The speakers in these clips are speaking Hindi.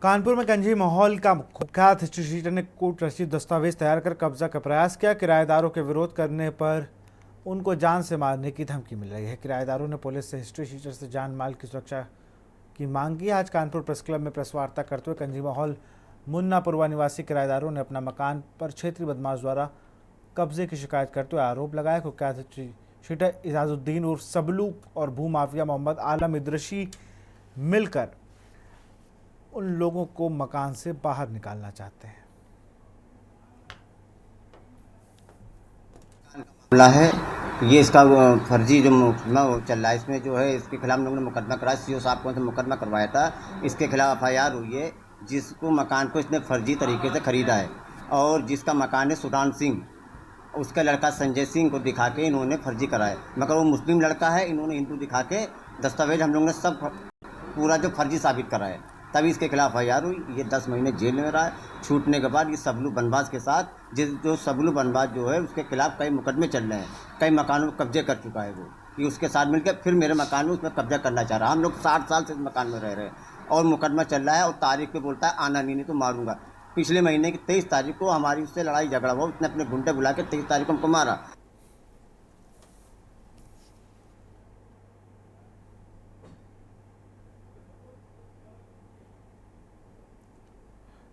कानपुर में गंजी माहौल का कुख्यात हिस्ट्री शीटर ने कोर्ट रसीद दस्तावेज तैयार कर कब्जा का प्रयास किया। किराएदारों के विरोध करने पर उनको जान से मारने की धमकी मिल रही है। किराएदारों ने पुलिस से हिस्ट्री शीटर से जान माल की सुरक्षा की मांग की। आज कानपुर प्रेस क्लब में प्रेस वार्ता करते हुए गंजी माहौल मुन्नापुरवा निवासी किराएदारों ने अपना मकान पर क्षेत्रीय बदमाश द्वारा कब्जे की शिकायत करते हुए आरोप लगाया। कुख्यात हिस्ट्री शीटर इजाजुद्दीन उर्फ सबलू और भूमाफिया मोहम्मद आलम इदरशी मिलकर उन लोगों को मकान से बाहर निकालना चाहते हैं। मामला है ये, इसका फर्जी जो मुकदमा चल रहा है, इसमें जो है इसके खिलाफ हम लोगों ने मुकदमा कराया। सीओ साहब को मुकदमा करवाया था, इसके खिलाफ एफआईआर हुई है। जिसको मकान को इसने फर्जी तरीके से खरीदा है और जिसका मकान है सुडान सिंह, उसका लड़का संजय सिंह को दिखा के इन्होंने फर्जी कराया, मगर वो मुस्लिम लड़का है, इन्होंने हिंदू दिखा के दस्तावेज हम लोगों ने सब पूरा जो फर्जी साबित करा है, तभी इसके खिलाफ एफआईआर हुई। ये 10 महीने जेल में रहा है। छूटने के बाद ये सबलू बनबाज के साथ जो सबलू बनबाज जो है उसके खिलाफ कई मुकदमे चल रहे हैं, कई मकानों में कब्जे कर चुका है। वो ये उसके साथ मिलकर फिर मेरे मकान में उसमें कब्जा करना चाह रहा है। हम लोग 60 साल से इस मकान में रह रहे हैं और मुकदमा चल रहा है और तारीख पे बोलता है आना नहीं तो मारूंगा। पिछले महीने की 23 तारीख को हमारी उससे लड़ाई झगड़ा हुआ, उसने अपने गुंडे बुला के 23 तारीख को हमको मारा।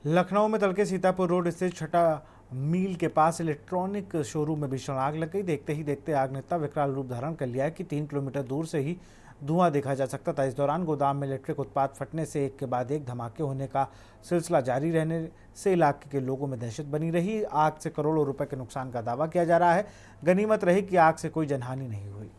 लखनऊ में तड़के सीतापुर रोड स्थित छठा मील के पास इलेक्ट्रॉनिक शोरूम में भीषण आग लग गई। देखते ही देखते आग ने इतना विकराल रूप धारण कर लिया है कि 3 किलोमीटर दूर से ही धुआं देखा जा सकता था। इस दौरान गोदाम में इलेक्ट्रिक उत्पाद फटने से एक के बाद एक धमाके होने का सिलसिला जारी रहने से इलाके के लोगों में दहशत बनी रही। आग से करोड़ों रुपए के नुकसान का दावा किया जा रहा है। गनीमत रही कि आग से कोई जनहानि नहीं हुई।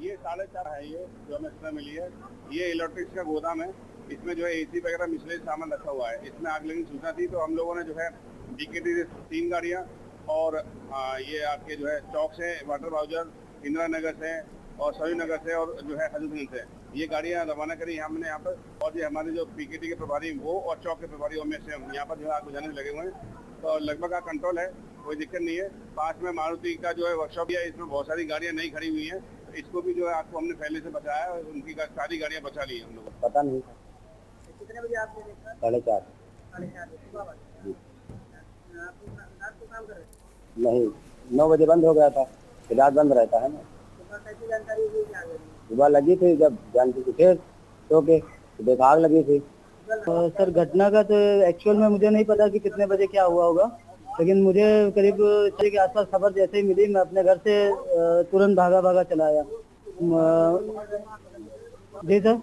ये 4:30 है, ये जो हमें सूचना मिली है। ये इलेक्ट्रिक्स का गोदाम है, इसमें जो है एसी वगैरह मिसलेज सामान रखा हुआ है। इसमें आग लगने की सूचना थी तो हम लोगों ने जो है डीकेटी से 3 गाड़ियाँ और ये आपके जो है चौक से, वाटर बाउजर, इंदिरा नगर से और सभी नगर से और जो है हजरतगंज से ये गाड़ियाँ रवाना करी हमने यहाँ पर। और ये हमारे जो पीकेटी के प्रभारी वो और चौक के प्रभारी में से हम यहाँ पर जो है आग बुझाने में लगे हुए हैं। तो लगभग का कंट्रोल है, कोई दिक्कत नहीं है। पास में मारुति का जो है वर्कशॉप है, इसमें बहुत सारी गाड़ियाँ नई खड़ी हुई हैं। इसको भी जो है आपको हमने पहले से बचाया और उनकी सारी गाड़ियां बचा ली हम लोग। पता नहीं कितने बजे आपने देखा? 4:30 नहीं, 9 बजे बंद हो गया था, रात बंद रहता है ना। जानकारी सुबह लगी थी, जब जानती थी फिर तो देखा आग लगी थी। सर घटना का तो एक्चुअल में मुझे नहीं पता कि कितने बजे क्या हुआ होगा, लेकिन मुझे करीब 6 के आसपास खबर जैसे ही मिली, मैं अपने घर से तुरंत भागा चला आया। जी सर,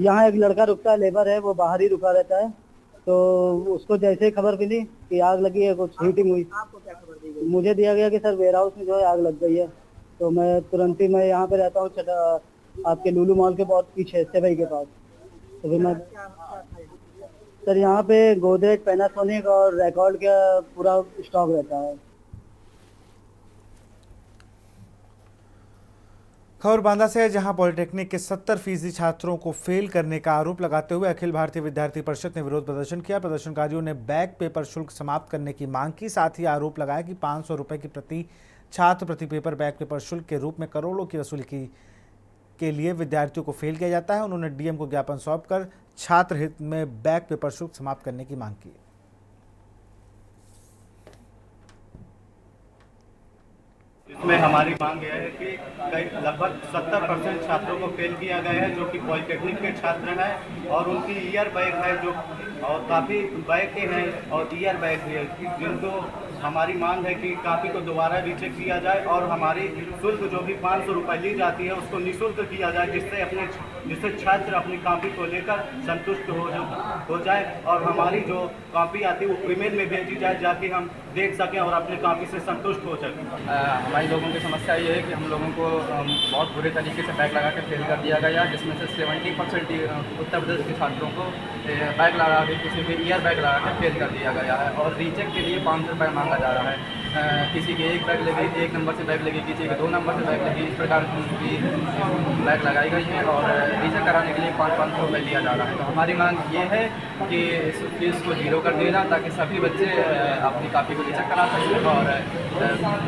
यहाँ एक लड़का रुकता है, लेबर है, वो बाहर ही रुका रहता है। तो उसको जैसे ही खबर मिली कि आग लगी है, कुछ हीटिंग हुई, आपको क्या खबर दी गई? मुझे दिया गया कि सर वेयर हाउस में जो है आग लग गई है। तो मैं तुरंत ही, मैं यहाँ पे रहता हूँ आपके लुलु मॉल के बहुत पीछे सेवई के पास। तो फिर मैं सर यहाँ पे गोदरेज, पैनासोनिक और रिकॉर्ड का पूरा स्टॉक रहता है। खबर बांदा से है, जहां पॉलिटेक्निक के 70% छात्रों को फेल करने का आरोप लगाते हुए अखिल भारतीय विद्यार्थी परिषद ने विरोध प्रदर्शन किया। प्रदर्शनकारियों ने बैक पेपर शुल्क समाप्त करने की मांग की। साथ ही आरोप लगाया कि 500 रुपए की प्रति छात्र प्रति पेपर बैक पेपर शुल्क के रूप में करोड़ों की वसूली के लिए विद्यार्थियों को फेल किया जाता है। उन्होंने डीएम को ज्ञापन सौंपकर छात्र हित में बैक पेपर शुल्क समाप्त करने की मांग की। इसमें हमारी मांग यह है कि लगभग 70% छात्रों को फेल किया गया है, जो कि पॉलिटेक्निक के छात्र हैं और उनकी ईयर बैग है जो, और काफ़ी बैग के हैं और ईयर बैग भी है, जिनको हमारी मांग है कि कापी को दोबारा रीचेक किया जाए और हमारी शुल्क जो भी 500 रुपये ली जाती है उसको निःशुल्क किया जाए, जिससे छात्र अपनी कापी को लेकर संतुष्ट हो जाए और हमारी जो कापी आती है वो ईमेल में भेजी जाए, जाके हम देख सकें और अपनी कापी से संतुष्ट हो सकें। हमारी लोगों की समस्या ये है कि हम लोगों को बहुत बुरे तरीके से बैग लगा के फेल कर दिया गया, जिसमें से 70% उत्तर प्रदेश के छात्रों को बैग लगा के, किसी भी ईयर बैग लगा के फेल कर दिया गया है और रीचेक के लिए 500 रुपये मांगा जा रहा है। किसी के एक बैग लगी, एक नंबर से बैग लगी, किसी के 2 नंबर से बैग लगी। इस प्रकार की बैग लगाई गई है और रीचेक कराने के लिए 500 रुपये लिया जा रहा है। तो हमारी मांग ये है कि इस फीस को 0 कर दिया जाए ताकि सभी बच्चे अपनी कापी को रीचेक करा सकें और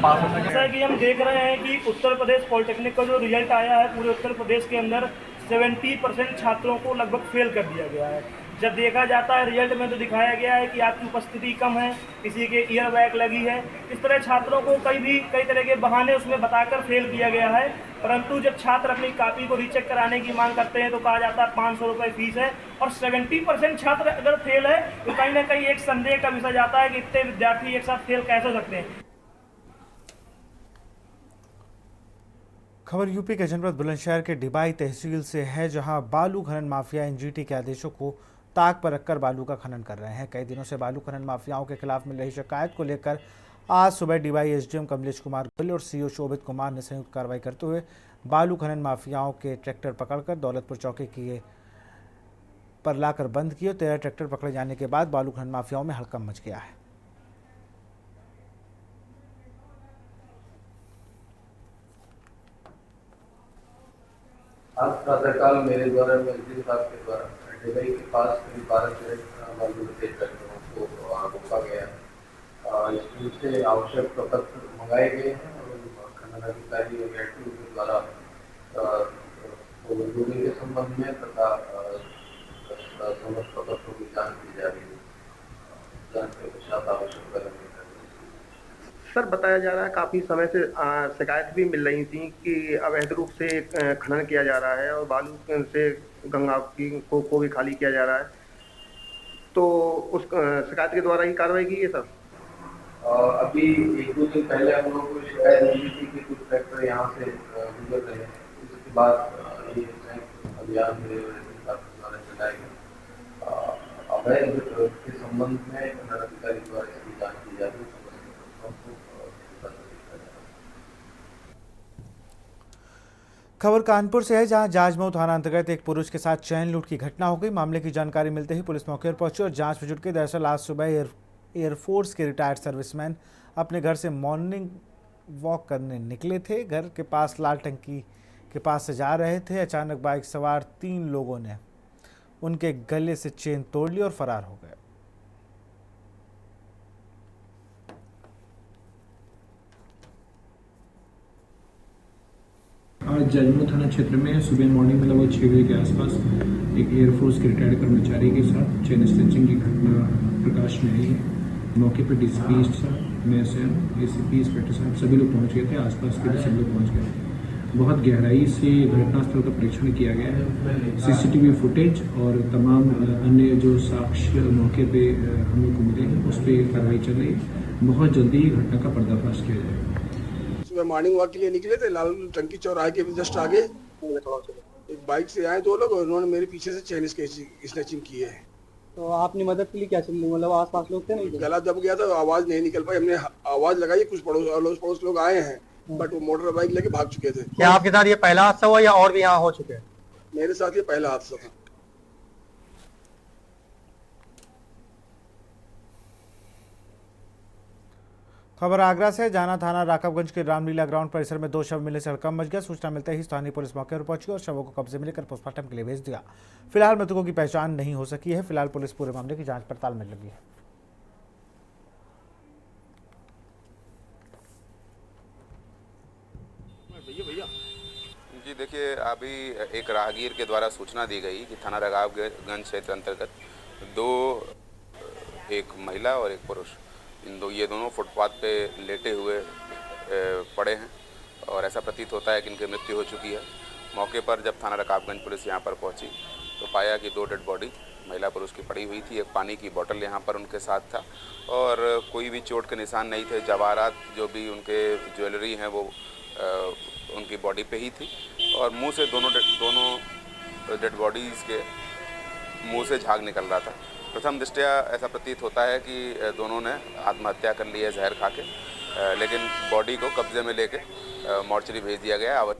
पास हो सकें। जैसा कि हम देख रहे हैं कि उत्तर प्रदेश पॉलिटेक्निक का जो रिजल्ट आया है, पूरे उत्तर प्रदेश के अंदर 70% छात्रों को लगभग फेल कर दिया गया है। जब देखा जाता है रिजल्ट में तो दिखाया गया है कि आपकी उपस्थिति कम है, किसी के ईयर बैग लगी है। इस तरह छात्रों को कई तरह के बहाने उसमें बताकर फेल किया गया है। परंतु जब छात्र अपनी कापी को रीचेक कराने की मांग करते हैं तो कहा जाता है 500 रुपये फीस है, और 70% छात्र अगर फेल है तो कहीं ना कहीं एक संदेह का विषय जाता है कि इतने विद्यार्थी एक साथ फेल कैसे हो सकते हैं। खबर यूपी के जनपद बुलंदशहर के डिबाई तहसील से है, जहां बालू खनन माफिया एनजीटी के आदेशों को ताक पर रखकर बालू का खनन कर रहे हैं। कई दिनों से बालू खनन माफियाओं के खिलाफ मिल रही शिकायत को लेकर आज सुबह डिबाई एसडीएम कमलेश कुमार गोयल और सीओ शोभित कुमार ने संयुक्त कार्रवाई करते हुए बालू खनन माफियाओं के ट्रैक्टर पकड़कर दौलतपुर चौकी किए पर लाकर बंद किए। 13 ट्रैक्टर पकड़े जाने के बाद बालू खनन माफियाओं में हड़कंप मच गया है। आज प्रातःकाल मेरे द्वारा मंत्री साहब के द्वारा डिबाई के पास करीब 12 ट्रक बालू के ट्रैक्टरों को रोका गया। इससे आवश्यक प्रपत्र मंगाए गए हैं और खनन अधिकारी और एडीओ के द्वारा ओवरलोडिंग के संबंध में तथा समस्त प्रपत्रों की जांच की जा रही है। जांच के पश्चात आवश्यक कदम उठाए। सर, बताया जा रहा है काफ़ी समय से शिकायत भी मिल रही थी कि अवैध रूप से खनन किया जा रहा है और बालू से गंगा को भी खाली किया जा रहा है। तो उस शिकायत के द्वारा ही कार्रवाई की है सर। अभी 1-2 दिन पहले हम लोगों को शिकायत मिली थी कि कुछ ट्रैक्टर यहाँ से गुजर रहे हैं। इसके बाद ये अभियान द्वारा चलाया गया। अवैध के संबंध में अधिकारी द्वारा इसकी जाँच की जा रही है। खबर कानपुर से है, जहां जाजमऊ थाना अंतर्गत एक पुरुष के साथ चैन लूट की घटना हो गई। मामले की जानकारी मिलते ही पुलिस मौके पर पहुंची और जांच में जुट गई। दरअसल आज सुबह एयरफोर्स के रिटायर्ड सर्विसमैन अपने घर से मॉर्निंग वॉक करने निकले थे। घर के पास लाल टंकी के पास से जा रहे थे। अचानक बाइक सवार 3 लोगों ने उनके गले से चेन तोड़ ली और फरार हो गए। आज जाजमऊ थाना क्षेत्र में सुबह मॉर्निंग में लगभग 6 बजे के आसपास एक एयरफोर्स के रिटायर्ड कर्मचारी के साथ चेन स्नैचिंग की घटना प्रकाश में आई है। मौके पर डीसीपी साहब, मैं स्वयं, एसीपी, इंस्पेक्टर साहब सभी लोग पहुंच गए थे। आसपास के भी सभी लोग पहुंच गए थे। बहुत गहराई से घटनास्थल का परीक्षण किया गया है। सीसीटीवी फुटेज और तमाम अन्य जो साक्ष्य मौके पे हम लोग को मिले हैं उस पर कार्रवाई चल रही है। बहुत जल्दी ही घटना का पर्दाफाश किया जाएगा। सुबह मॉर्निंग वॉक के लिए निकले थे, लाल टंकी चौराहे के जस्ट आगे एक बाइक से आए 2 लोग और उन्होंने मेरे पीछे से चेन स्नैचिंग की है। तो आपने मदद के लिए क्या चल रही, मतलब आसपास लोग थे नहीं? गला दब गया था, आवाज नहीं निकल पाई। हमने आवाज लगाई, कुछ पड़ोस लोग आए हैं, बट वो मोटर बाइक लेके भाग चुके थे। क्या आपके साथ ये पहला हादसा हुआ या और भी यहाँ हो चुके हैं? मेरे साथ ये पहला हादसा था। खबर आगरा से, जाना थाना राकबगंज के रामलीला ग्राउंड परिसर में 2 शव मिलने से हड़कंप मच गया। सूचना मिलते ही स्थानीय पुलिस मौके पर पहुंची और शवों को कब्जे में लेकर पोस्टमार्टम के लिए भेज दिया। फिलहाल मृतकों की पहचान नहीं हो सकी है। फिलहाल पुलिस पूरे मामले की जांच पड़ताल में लगी है। जी देखिए, अभी एक राहगीर के द्वारा सूचना दी गई कि थाना राकबगंज क्षेत्र अंतर्गत 2 एक महिला और एक पुरुष, ये दोनों फुटपाथ पे लेटे हुए पड़े हैं और ऐसा प्रतीत होता है कि इनकी मृत्यु हो चुकी है। मौके पर जब थाना रकाबगंज पुलिस यहाँ पर पहुँची तो पाया कि 2 डेड बॉडी महिला पुरुष की पड़ी हुई थी। एक पानी की बोतल यहाँ पर उनके साथ था और कोई भी चोट के निशान नहीं थे। जवाहरात जो भी उनके ज्वेलरी हैं वो उनकी बॉडी पे ही थी और मुंह से दोनों डेड बॉडीज़ के मुंह से झाग निकल रहा था। प्रथम दृष्टया ऐसा प्रतीत होता है कि दोनों ने आत्महत्या कर ली है जहर खा के, लेकिन बॉडी को कब्जे में लेके मॉर्चरी भेज दिया गया है।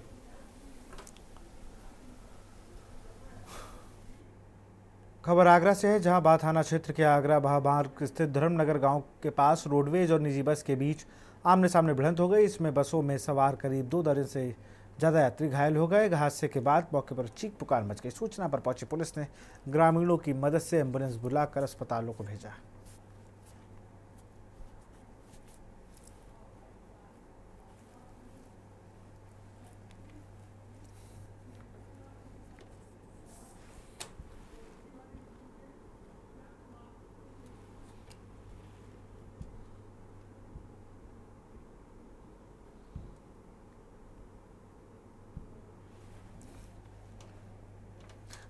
खबर आगरा से है, जहां बा थाना क्षेत्र के आगरा बहा मार्ग स्थित धर्मनगर गांव के पास रोडवेज और निजी बस के बीच आमने सामने भिड़ंत हो गई। इसमें बसों में सवार करीब 2 दर्जन से ज़्यादा यात्री घायल हो गए। हादसे के बाद मौके पर चीख पुकार मच गई। सूचना पर पहुंची पुलिस ने ग्रामीणों की मदद से एम्बुलेंस बुलाकर अस्पतालों को भेजा।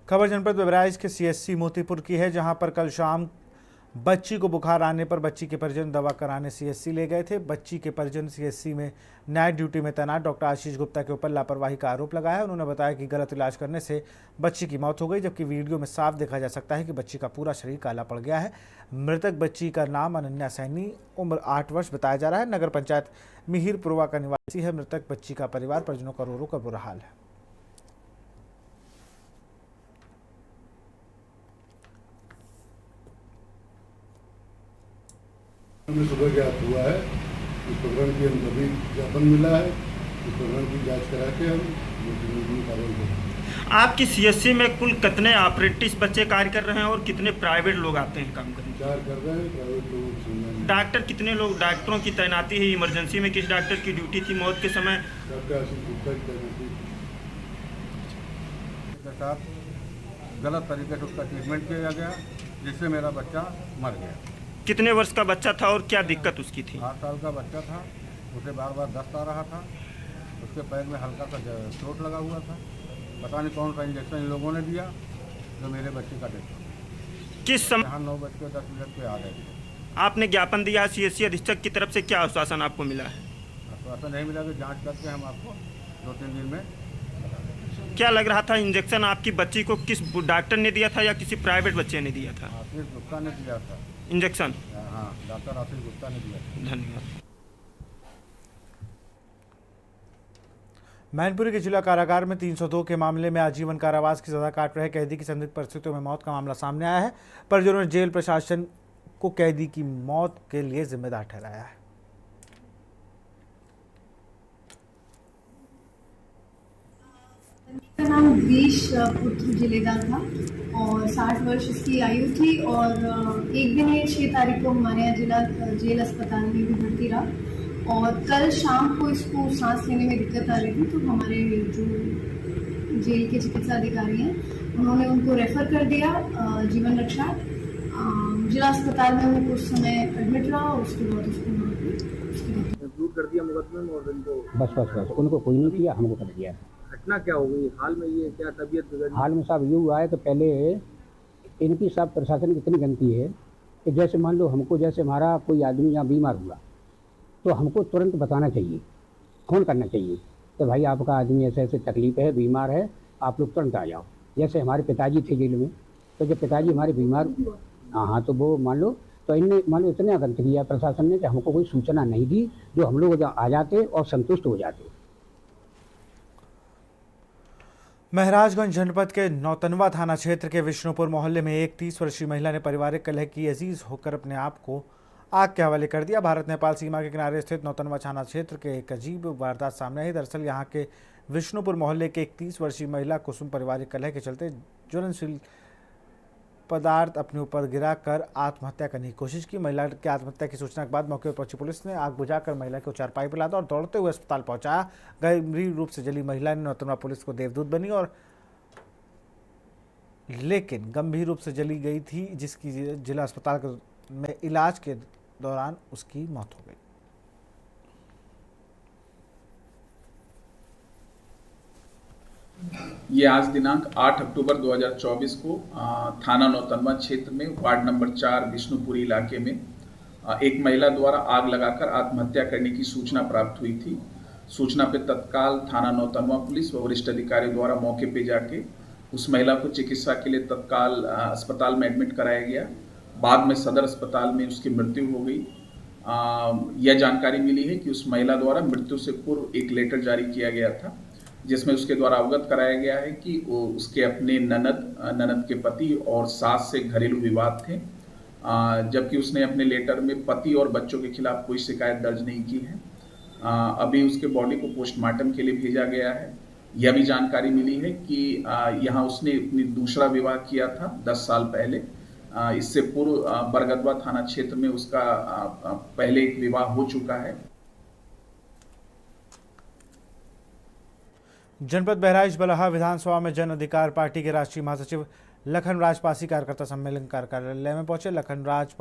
खबर जनपद बहराइच के सीएससी मोतीपुर की है, जहां पर कल शाम बच्ची को बुखार आने पर बच्ची के परिजन दवा कराने सीएससी ले गए थे। बच्ची के परिजन सीएससी में नाइट ड्यूटी में तैनात डॉक्टर आशीष गुप्ता के ऊपर लापरवाही का आरोप लगाया। उन्होंने बताया कि गलत इलाज करने से बच्ची की मौत हो गई, जबकि वीडियो में साफ देखा जा सकता है कि बच्ची का पूरा शरीर काला पड़ गया है। मृतक बच्ची का नाम अनन्या सैनी, उम्र 8 वर्ष बताया जा रहा है। नगर पंचायत मिहिरपुरवा का निवासी है। मृतक बच्ची का परिवार परिजनों का रो रो कर बुरा हाल है। हमें सुबह ज्ञात हुआ है इस प्रकरण की हम सभी ज्ञापन मिला है। इस प्रकरण की जांच करा के हम कार्रवाई करेंगे। आपकी सीएससी में कुल कितने अप्रेंटिस बच्चे कार्य कर रहे हैं और कितने प्राइवेट लोग आते हैं काम करने? 4 कर रहे हैं, प्राइवेट लोग। डॉक्टर कितने लोग, डॉक्टरों की तैनाती है इमरजेंसी में? किस डॉक्टर की ड्यूटी थी मौत के समय? डॉक्टर आशीष गुप्ता की तैनाती के साथ गलत तरीके से उसका ट्रीटमेंट किया गया, जिससे मेरा बच्चा मर गया। कितने वर्ष का बच्चा था और क्या दिक्कत उसकी थी? 8 साल का बच्चा था। उसे बार बार दस्त आ रहा था। उसके पैर में हल्का सा चोट लगा हुआ था। पता नहीं कौन सा इंजेक्शन इन लोगों ने दिया जो मेरे बच्चे का डेथ हो। किस समय? यहाँ 9:10 पे आ गए थे। आपने ज्ञापन दिया सीएससी अधीक्षक की तरफ से, क्या आश्वासन आपको मिला है? आश्वासन नहीं मिला कि जाँच करके हम आपको 2-3 दिन में। क्या लग रहा था इंजेक्शन आपकी बच्ची को किस डॉक्टर ने दिया था या किसी प्राइवेट बच्चे ने दिया था? आशीष गुप्ता ने दिया था इंजेक्शन। हाँ, डॉक्टर आशीष गुप्ता ने दिया। धन्यवाद। मैनपुरी के जिला कारागार में 302 के मामले में आजीवन कारावास की सजा काट रहे कैदी की संदिग्ध परिस्थितियों में मौत का मामला सामने आया है। परिजनों ने जेल प्रशासन को कैदी की मौत के लिए जिम्मेदार ठहराया है। मेरा नाम बीश पुत्र जिलेदार था और 60 वर्ष इसकी आयु थी और एक दिन ये 6 तारीख को हमारे यहाँ जिला जेल अस्पताल में भी भर्ती रहा और कल शाम को इसको सांस लेने में दिक्कत आ रही थी, तो हमारे जो जेल के चिकित्सा अधिकारी हैं उन्होंने उनको रेफ़र कर दिया जीवन रक्षा जिला अस्पताल में। वो कुछ समय एडमिट रहा और उसके बाद उसको दूर कर दिया मुकदमे में और इनको बस उनको कोई नहीं किया, हमको कर दिया। घटना क्या हो गई हाल में? ये क्या तबीयत बिगड़ी? हाल में साहब ये हुआ है कि पहले इनकी साहब प्रशासन की इतनी गलती है कि जैसे मान लो हमको, जैसे हमारा कोई आदमी यहाँ बीमार हुआ तो हमको तुरंत बताना चाहिए, फ़ोन करना चाहिए कि भाई आपका आदमी ऐसे ऐसे तकलीफ है, बीमार है, आप लोग तुरंत आ जाओ। जैसे हमारे पिताजी थे जेल में, तो जब पिताजी हमारे बीमार, हाँ तो वो मान लो, तो इनने मान लो इतने गलत किया प्रशासन ने कि हमको कोई सूचना नहीं दी, जो हम लोग आ जाते और संतुष्ट हो जाते। महराजगंज जनपद के नौतनवा थाना क्षेत्र के विष्णुपुर मोहल्ले में एक 30 वर्षीय महिला ने पारिवारिक कलह की अजीज होकर अपने आप को आग के हवाले कर दिया। भारत नेपाल सीमा के किनारे स्थित नौतनवा थाना क्षेत्र के एक अजीब वारदात सामने आई। दरअसल यहां के विष्णुपुर मोहल्ले के एक 30 वर्षीय महिला कुसुम पारिवारिक कलह के चलते ज्वलनशील पदार्थ अपने ऊपर गिरा कर आत्महत्या करने की कोशिश की। महिला की आत्महत्या की सूचना के बाद मौके पर पहुंची पुलिस ने आग बुझाकर महिला को चारपाई पर लादा और दौड़ते हुए अस्पताल पहुंचाया। गंभीर रूप से जली महिला ने नौतनवा पुलिस को देवदूत बनी और लेकिन गंभीर रूप से जली गई थी, जिसकी जिला अस्पताल में इलाज के दौरान उसकी मौत हो गई। ये आज दिनांक 8 अक्टूबर 2024 को थाना नौतनवा क्षेत्र में वार्ड नंबर 4 विष्णुपुरी इलाके में एक महिला द्वारा आग लगाकर आत्महत्या करने की सूचना प्राप्त हुई थी। सूचना पे तत्काल थाना नौतनवा पुलिस व वरिष्ठ अधिकारियों द्वारा मौके पे जाके उस महिला को चिकित्सा के लिए तत्काल अस्पताल में एडमिट कराया गया। बाद में सदर अस्पताल में उसकी मृत्यु हो गई। यह जानकारी मिली है कि उस महिला द्वारा मृत्यु से पूर्व एक लेटर जारी किया गया था, जिसमें उसके द्वारा अवगत कराया गया है कि वो उसके अपने ननद के पति और सास से घरेलू विवाद थे जबकि उसने अपने लेटर में पति और बच्चों के खिलाफ कोई शिकायत दर्ज नहीं की है। अभी उसके बॉडी को पोस्टमार्टम के लिए भेजा गया है। यह भी जानकारी मिली है कि यहाँ उसने अपनी दूसरा विवाह किया था 10 साल पहले। इससे पूर्व बरगदवा थाना क्षेत्र में उसका पहले एक विवाह हो चुका है। जनपद बहराइच बलहा विधानसभा में जन अधिकार पार्टी के राष्ट्रीय महासचिव लखनराज पासी कार्यकर्ता सम्मेलन कार्यालय में पहुंचे। लखनराज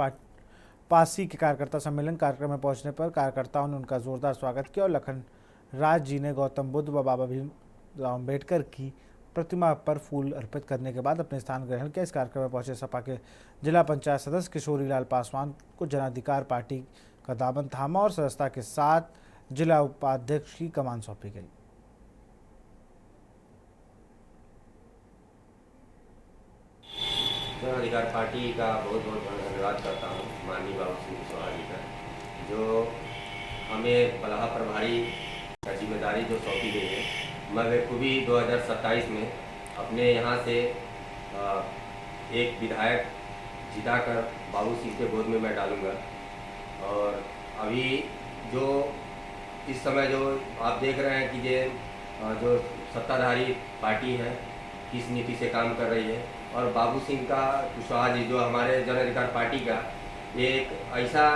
पासी के कार्यकर्ता सम्मेलन कार्यक्रम में पहुंचने पर कार्यकर्ताओं ने उनका जोरदार स्वागत किया और लखनराज जी ने गौतम बुद्ध व बाबा भीमराव अम्बेडकर की प्रतिमा पर फूल अर्पित करने के बाद अपने स्थान ग्रहण किया। इस कार्यक्रम में पहुंचे सपा के जिला पंचायत सदस्य किशोरीलाल पासवान को जन अधिकार पार्टी का दामन थामा और सदस्यता के साथ जिला उपाध्यक्ष की कमान सौंपी गई। जन अधिकार पार्टी का बहुत बहुत धन्यवाद करता हूँ माननीय बाबू सिंह कुशवाहा जी का, जो हमें बलहा प्रभारी का जिम्मेदारी जो सौंपी गई है। मैं बखूबी 2027 में अपने यहाँ से एक विधायक जिताकर बाबू सिंह के गोद में मैं डालूँगा। और अभी जो इस समय जो आप देख रहे हैं कि ये जो सत्ताधारी पार्टी है किस नीति से काम कर रही है, और बाबू सिंह का कुशवाहा जी जो हमारे जन अधिकार पार्टी का एक ऐसा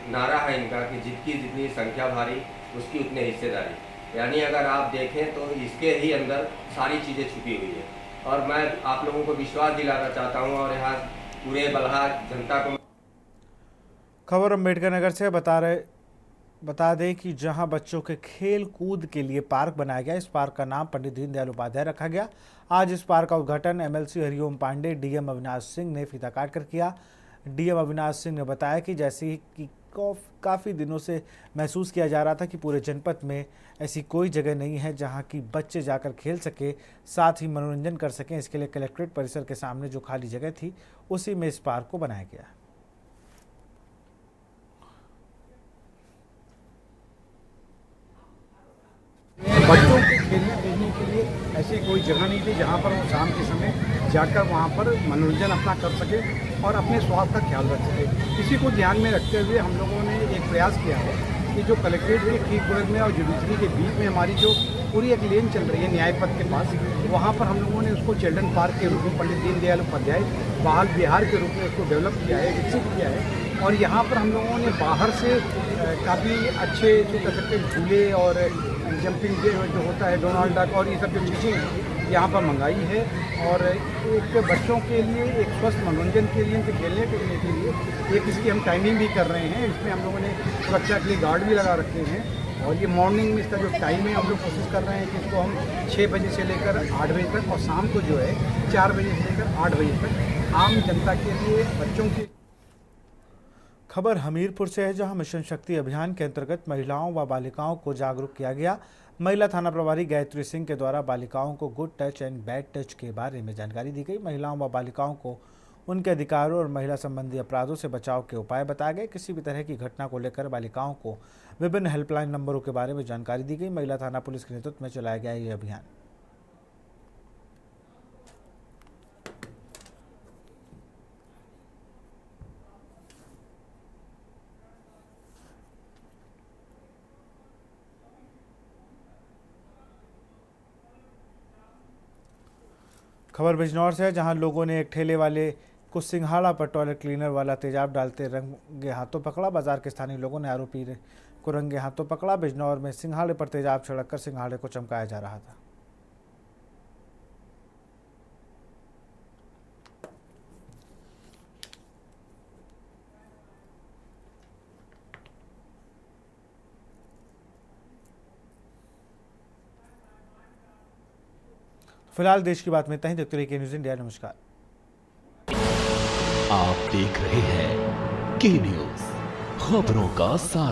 नारा है इनका कि जितनी संख्या भारी उसकी उतने हिस्सेदारी। यानी अगर आप देखें तो इसके ही अंदर सारी चीज़ें छुपी हुई है। और मैं आप लोगों को विश्वास दिलाना चाहता हूं और यहाँ पूरे बलहा जनता को। खबर अम्बेडकर नगर से बता दें कि जहां बच्चों के खेल कूद के लिए पार्क बनाया गया। इस पार्क का नाम पंडित दीनदयाल उपाध्याय रखा गया। आज इस पार्क का उद्घाटन एमएलसी हरिओम पांडे डीएम अविनाश सिंह ने फीता काट कर किया। डीएम अविनाश सिंह ने बताया कि जैसे कि काफ़ी दिनों से महसूस किया जा रहा था कि पूरे जनपद में ऐसी कोई जगह नहीं है जहां कि बच्चे जाकर खेल सके, साथ ही मनोरंजन कर सकें। इसके लिए कलेक्ट्रेट परिसर के सामने जो खाली जगह थी उसी में इस पार्क को बनाया गया। बच्चों के खेलने कूदने के लिए ऐसी कोई जगह नहीं थी जहाँ पर वो शाम के समय जाकर वहाँ पर मनोरंजन अपना कर सके और अपने स्वास्थ्य का ख्याल रख सके। इसी को ध्यान में रखते हुए हम लोगों ने एक प्रयास किया है कि जो कलेक्ट्रेट के ठीक बगल में और जुडिशरी के बीच में हमारी जो पूरी एक लेन चल रही है न्याय पथ के पास, वहाँ पर हम लोगों ने उसको चिल्ड्रन पार्क के रूप में पंडित दीनदयाल उपाध्याय बाल विहार के रूप में उसको डेवलप किया है, विकसित किया है। और यहाँ पर हम लोगों ने बाहर से काफ़ी अच्छे जो कह सकते हैं झूले और जंपिंग जो होता है डोनाल्ड डक और ये सब जो चीज़ें यहाँ पर मंगाई है। और एक बच्चों के लिए एक स्वस्थ मनोरंजन के लिए उनके खेलने कूदने के लिए एक इसकी हम टाइमिंग भी कर रहे हैं। इसमें हम लोगों ने सुरक्षा के लिए गार्ड भी लगा रखे हैं। और ये मॉर्निंग में इसका जो टाइम है हम लोग कोशिश कर रहे हैं कि इसको हम 6 बजे से लेकर 8 बजे तक और शाम को जो है 4 बजे से लेकर 8 बजे तक आम जनता के लिए बच्चों की। खबर हमीरपुर से है, जहां मिशन शक्ति अभियान के अंतर्गत महिलाओं व बालिकाओं को जागरूक किया गया। महिला थाना प्रभारी गायत्री सिंह के द्वारा बालिकाओं को good touch and bad touch के बारे में जानकारी दी गई। महिलाओं व बालिकाओं को उनके अधिकारों और महिला संबंधी अपराधों से बचाव के उपाय बताए गए। किसी भी तरह की घटना को लेकर बालिकाओं को विभिन्न हेल्पलाइन नंबरों के बारे में जानकारी दी गई। महिला थाना पुलिस के नेतृत्व में चलाया गया यह अभियान। खबर बिजनौर से है, जहां लोगों ने एक ठेले वाले को सिंघाड़ा पर टॉयलेट क्लीनर वाला तेजाब डालते रंगे हाथों पकड़ा। बाजार के स्थानीय लोगों ने आरोपी को रंगे हाथों पकड़ा। बिजनौर में सिंघाड़े पर तेजाब छिड़ककर सिंघाड़े को चमकाया जा रहा था। फिलहाल देश की बात में इतना ही। देखते रहिए न्यूज़ इंडिया। नमस्कार। आप देख रहे हैं के न्यूज़, खबरों का साथ।